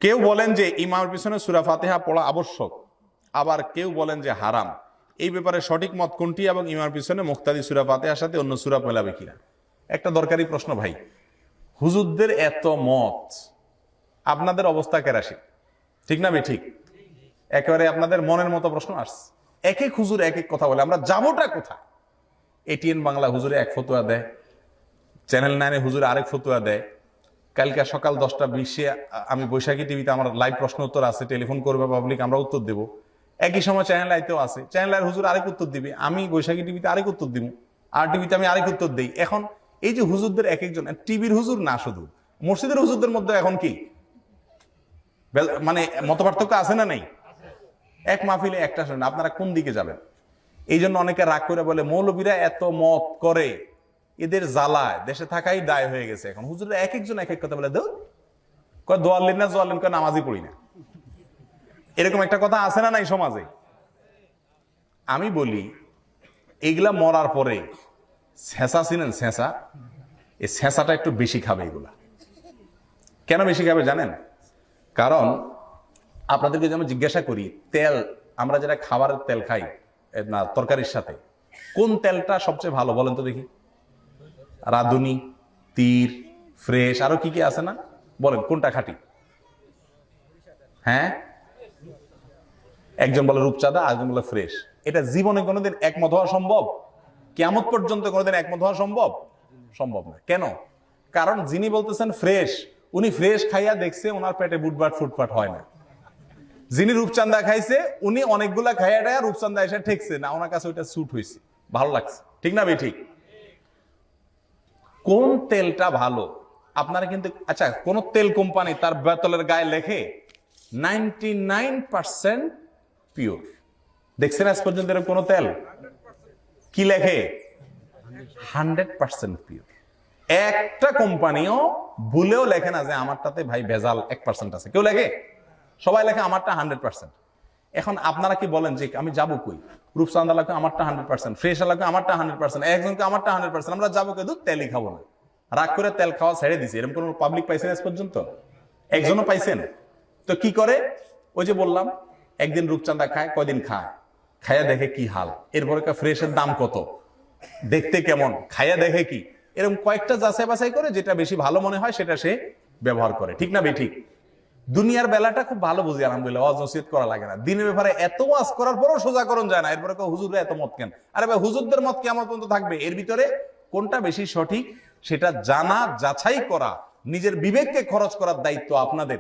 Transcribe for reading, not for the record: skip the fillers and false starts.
কেউ বলেন যে ইমামের পিছনে সূরা ফাতিহা পড়া আবশ্যক, আবার কেউ বলেন যে হারাম। এই ব্যাপারে সঠিক মত কোনটি এবং ইমামের পিছনে মুক্তাদি সূরা ফাতিহার সাথে অন্য সূরা পড়াবে কিনা? একটা দরকারি প্রশ্ন ভাই। হুজুরদের এত মত, আপনাদের অবস্থা কেরাসি, ঠিক না? ঠিক একেবারে আপনাদের মনের মতো প্রশ্ন আসছে। এক এক হুজুর এক এক কথা বলে, আমরা যাবোটা কোথায়? এটিএন বাংলা হুজুরে এক ফতোয়া দেয়, চ্যানেল 9 হুজুরে আরেক ফতোয়া দেয়। কালকে সকাল 10টা 20-এ আমি বৈশাখী টিভিতে আমার লাইভ প্রশ্ন উত্তর আছে, টেলিফোন করবে পাবলিক, আমরা উত্তর দেব। একই সময় চ্যানেল আইতেও আছে, চ্যানেল আয়ের হুজুর আরেক উত্তর দিবে, আমি বৈশাখী টিভিতে আরেক উত্তর দিব, আর টিভিতে আমি আরেক উত্তর দিই। এখন এই যে হুজুরদের এক একজন, টিভির হুজুর না, শুধু মসজিদের হুজুরদের মধ্যে এখন কি মানে মত পার্থক্য আছে না নেই? এক মাহফিলে একটা শুনেন, আপনারা কোন দিকে যাবেন? এই জন্য অনেকে রাগ করে বলে মৌলবীরা এত মত করে, এদের জ্বালায় দেশে থাকাই দায় হয়ে গেছে। এখন হুজুররা এক একজন এক এক কথা বলে, দোয়াল্লেন না জোয়াল্লেন, নামাজই পড়ি না। এরকম একটা কথা আছে না নাই সমাজে? আমি বলি এগুলা মরার পরে ছেঁচা চিনেন, ছেঁচা, এই ছেঁচাটা একটু বেশি খাবে এগুলা। কেন বেশি খাবে জানেন? কারণ আপনাদেরকে যেমন জিজ্ঞাসা করি, তেল আমরা যেটা খাবারের তেল খাই না তরকারির সাথে, কোন তেলটা সবচেয়ে ভালো বলেন তো দেখি? রাঁধুনি, তীর, ফ্রেশ, আরো কি কি আছে না? বলেন কোনটা খাঁটি? হ্যাঁ, একজন বলে রূপচাঁদা, আরেকজন বলে ফ্রেশ। এটা জীবনে কোনোদিন একমত হওয়া সম্ভব? কিয়ামত পর্যন্ত কোনোদিন একমত হওয়া সম্ভব? সম্ভব না। কেন? কারণ যিনি বলতেছেন ফ্রেশ, উনি ফ্রেশ খাইয়া দেখছে ওনার পেটে বুটবাট ফুটপাট হয় না। যিনি রূপচাঁদা খাইছে উনি অনেকগুলা খাইয়া টাইয়া রূপচাঁদা এসে ঠেকছে না, ওনার কাছে ওইটা স্যুট হয়েছে, ভালো লাগছে, ঠিক না ভাই? ঠিক। কোন তেলটা ভালো আপনারা কিন্তু, আচ্ছা কোন তেল কোম্পানি তার বোতলের গায়ে লেখে 99% পিওর? দেখছেন আজ পর্যন্ত এরকম কোন তেল? কি লেখে? 100% পিওর। একটা কোম্পানিও ভুলেও লেখে না যে আমারটাতে ভাই ভেজাল 1% আছে। কেউ লেখে? সবাই লেখে আমারটা 100%। এখন আপনারা কি বলেন যে আমি যাবো কই? রূপচাঁদা লাগবে আমারটা 100%, ফ্রেশ লাগবে আমারটা 100%, একজনকে আমারটা 100%, আমরা যাবো কে? দুধ তেলই খাবো না। রাগ করে তেল খাওয়া ছেড়ে দিছে। এরকম কোন পাবলিক পাইছেন আজ পর্যন্ত? একজনও পাইছেন? তো কি করে? ওই যে বললাম, একদিন রূপচাঁদা খায়, কয়দিন খায়, খায়া দেখে কি হাল, এরপরে ফ্রেশের দাম কত, দেখতে কেমন, খায়া দেখে কি, এরকম কয়েকটা যাচাই বাছাই করে যেটা বেশি ভালো মনে হয় সেটা সে ব্যবহার করে, ঠিক না ঠিক? দুনিয়ার বেলাটা খুব ভালো বুঝি আলহামদুলিল্লাহ, ওয়াজ নসিহত করা লাগে না। দিনের ব্যাপারে এত ওয়াজ করার পরও সোজাকরণ যায় না, এরপরে হুজুররা এত মত কেন? আরে ভাই হুজুরদের মত কেমন পর্যন্ত থাকবে? এর ভিতরে কোনটা বেশি সঠিক সেটা জানা, যাচাই করা, নিজের বিবেককে খরচ করার দায়িত্ব আপনাদের।